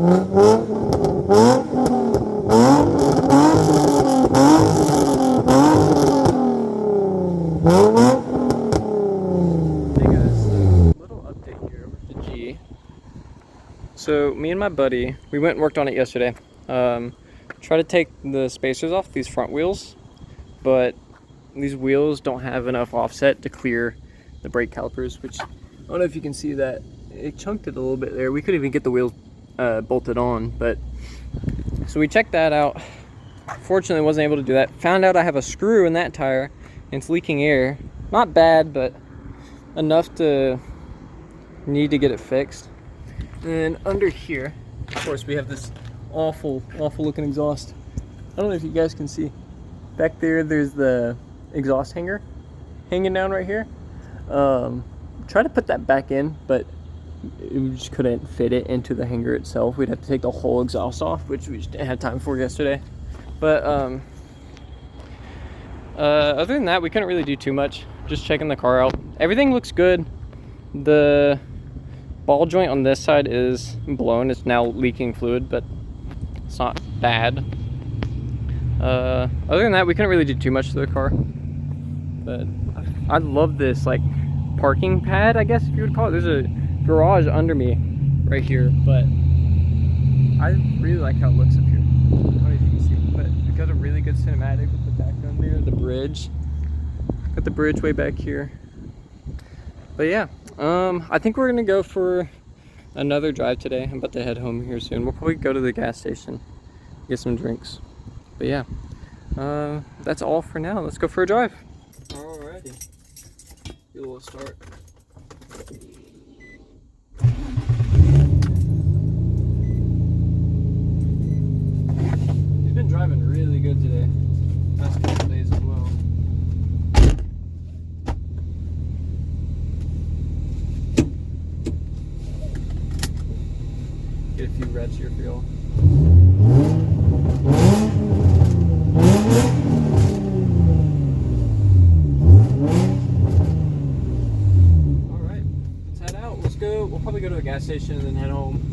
So me and my buddy, we went and worked on it yesterday. Try to take the spacers off these front wheels, but these wheels don't have enough offset to clear the brake calipers, which I don't know if you can see that. It chunked it a little bit there. We could even get the wheels bolted on, but so we checked that out. Fortunately, wasn't able to do that. Found out I have a screw in that tire and it's leaking air. Not bad, but enough to need to get it fixed. And under here, of course, we have this awful looking exhaust. I don't know if you guys can see. Back there, there's the exhaust hanger hanging down right here. Try to put that back in, but we just couldn't fit it into the hanger itself. We'd have to take the whole exhaust off, which we just didn't have time for yesterday. But other than that, we couldn't really do too much. Just checking the car out. Everything looks good. The ball joint on this side is blown. It's now leaking fluid, but it's not bad. Other than that, we couldn't really do too much to the car. But I love this like parking pad, I guess if you would call it. There's a garage under me right here, but I really like how it looks up here. I don't know if you can see, but it got a really good cinematic with the background there, the bridge. Got the bridge way back here. But yeah, I think we're gonna go for another drive today. I'm about to head home here soon. We'll probably go to the gas station, get some drinks. But yeah, that's all for now. Let's go for a drive. Alrighty, get a little start. He's been driving really good today. Last couple days as well. Get a few revs here for y'all. Alright, let's head out. Let's go. We'll probably go to a gas station and then head home.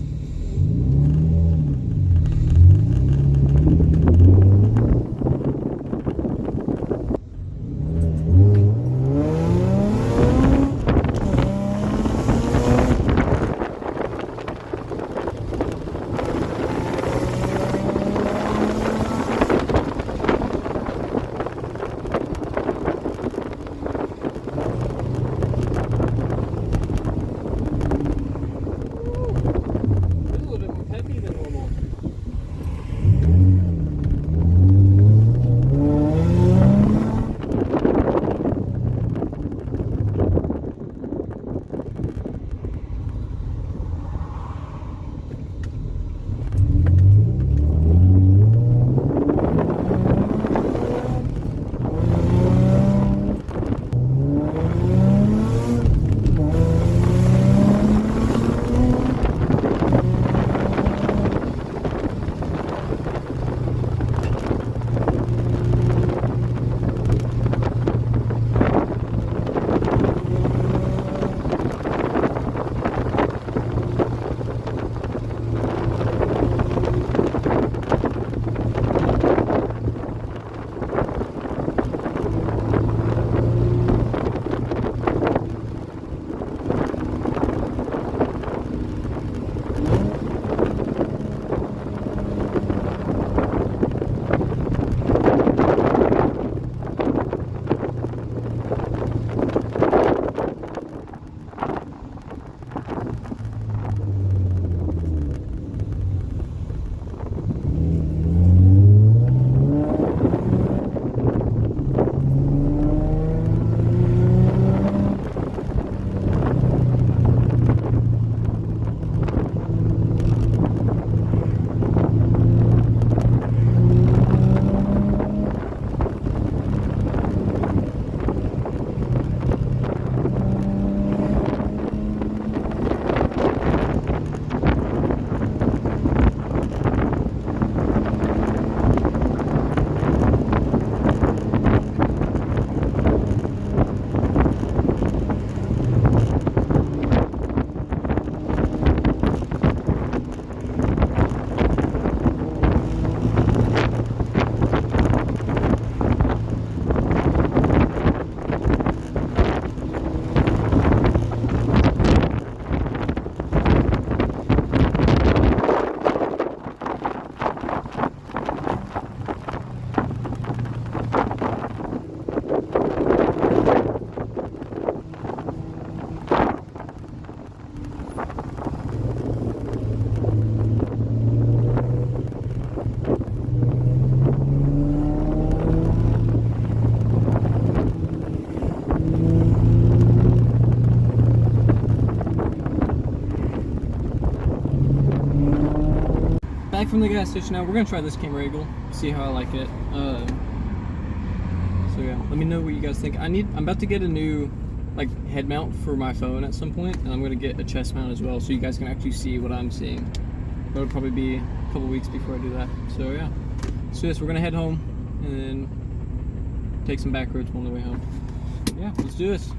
back from the gas station now. We're gonna try this camera angle, see how I like it. So yeah, let me know what you guys think. I'm about to get a new like head mount for my phone at some point, and I'm gonna get a chest mount as well, so you guys can actually see what I'm seeing. That'll probably be a couple weeks before I do that. So yeah, so yes, we're gonna head home and then take some back roads on the way home. Yeah, let's do this.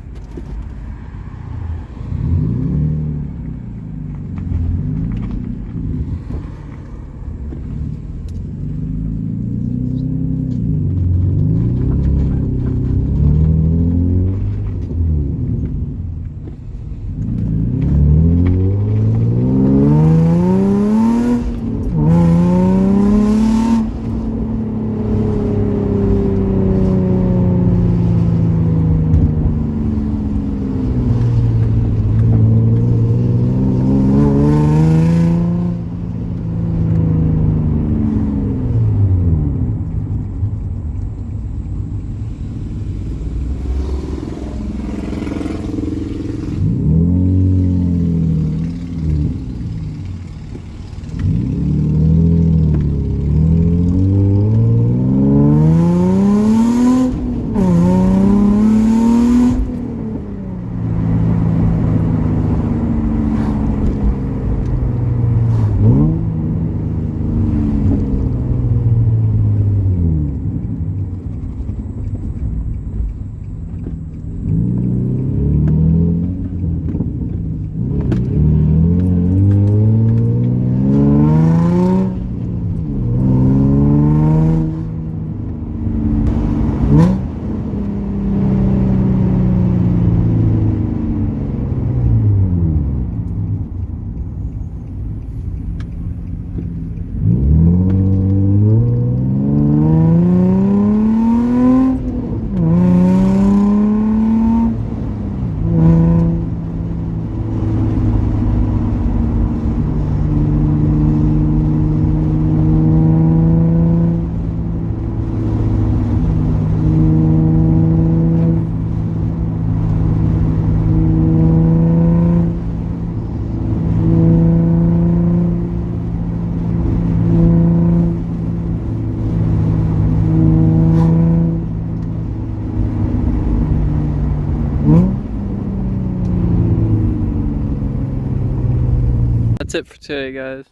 That's it for today, guys.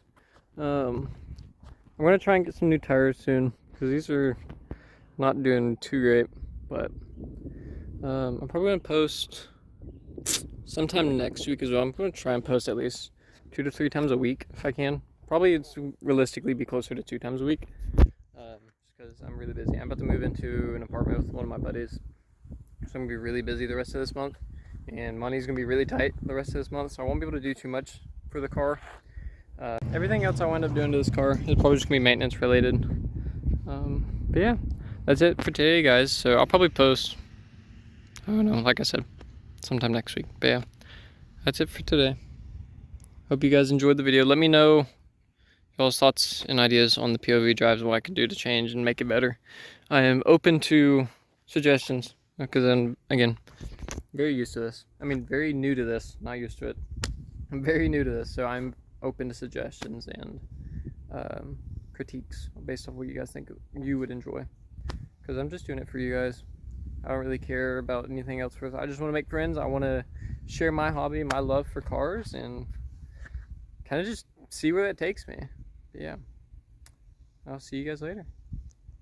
I'm gonna try and get some new tires soon because these are not doing too great. But I'm probably gonna post sometime next week as well. I'm gonna try and post at least 2 to 3 times a week if I can. Probably it's realistically be closer to 2 times a week, just because I'm really busy. I'm about to move into an apartment with one of my buddies, so I'm gonna be really busy the rest of this month, and money's gonna be really tight the rest of this month, so I won't be able to do too much for the car. Everything else I wind up doing to this car is probably just gonna be maintenance related. But yeah, that's it for today, guys. So I'll probably post, I don't know, like I said, sometime next week. But yeah, that's it for today. Hope you guys enjoyed the video. Let me know y'all's thoughts and ideas on the POV drives, what I could do to change and make it better. I am open to suggestions because I'm, again, very used to this. I mean, very new to this, not used to it. I'm very new to this, so I'm open to suggestions and critiques based on what you guys think you would enjoy, because I'm just doing it for you guys. I don't really care about anything else. I just want to make friends. I want to share my hobby, my love for cars, and kind of just see where that takes me. But yeah, I'll see you guys later.